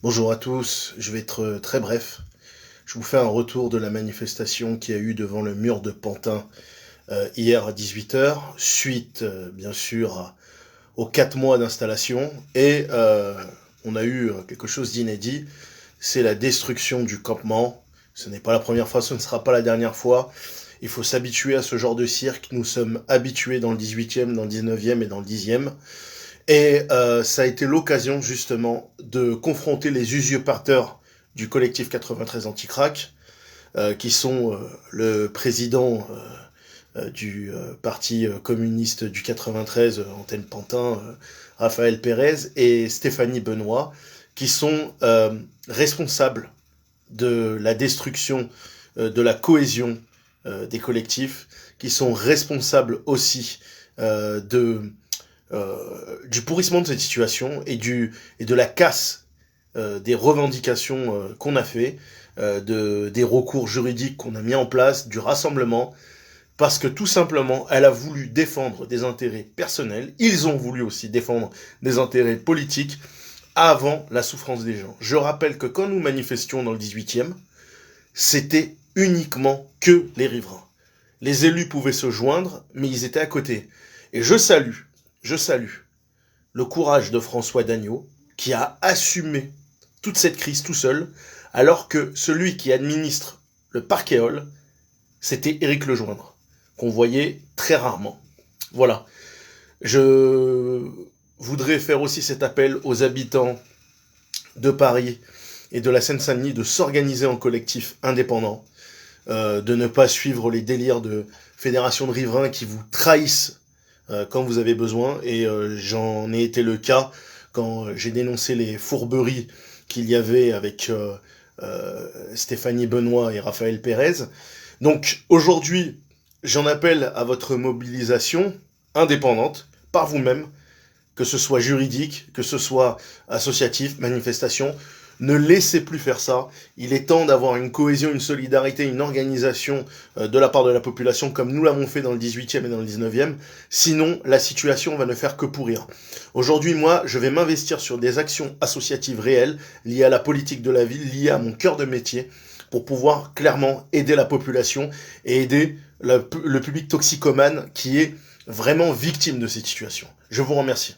Bonjour à tous, je vais être très bref. Je vous fais un retour de la manifestation qui a eu devant le mur de Pantin hier à 18 h, suite bien sûr aux 4 mois d'installation. Et on a eu quelque chose d'inédit, c'est la destruction du campement. Ce n'est pas la première fois, ce ne sera pas la dernière fois. Il faut s'habituer à ce genre de cirque. Nous sommes habitués dans le 18e, dans le 19e et dans le 10e. Et ça a été l'occasion justement de confronter les usurpateurs du collectif 93 Anti-Crack, qui sont le président du parti communiste du 93, Antenne Pantin, Raphaël Pérez, et Stéphanie Benoît, qui sont responsables de la destruction de la cohésion des collectifs, qui sont responsables aussi du pourrissement de cette situation et de la casse des revendications qu'on a fait, des recours juridiques qu'on a mis en place, du rassemblement, parce que tout simplement, elle a voulu défendre des intérêts personnels, ils ont voulu aussi défendre des intérêts politiques avant la souffrance des gens. Je rappelle que quand nous manifestions dans le 18e, c'était uniquement que les riverains. Les élus pouvaient se joindre, mais ils étaient à côté. Et je salue le courage de François Dagnaud, qui a assumé toute cette crise tout seul, alors que celui qui administre le parc Éole, c'était Éric Lejoindre, qu'on voyait très rarement. Voilà. Je voudrais faire aussi cet appel aux habitants de Paris et de la Seine-Saint-Denis de s'organiser en collectif indépendant, de ne pas suivre les délires de fédérations de riverains qui vous trahissent quand vous avez besoin, et j'en ai été le cas quand j'ai dénoncé les fourberies qu'il y avait avec Stéphanie Benoît et Raphaël Pérez. Donc aujourd'hui, j'en appelle à votre mobilisation indépendante, par vous-même, que ce soit juridique, que ce soit associatif, manifestation. Ne laissez plus faire ça. Il est temps d'avoir une cohésion, une solidarité, une organisation de la part de la population comme nous l'avons fait dans le 18e et dans le 19e. Sinon, la situation va ne faire que pourrir. Aujourd'hui, moi, je vais m'investir sur des actions associatives réelles liées à la politique de la ville, liées à mon cœur de métier, pour pouvoir clairement aider la population et aider le public toxicomane qui est vraiment victime de cette situation. Je vous remercie.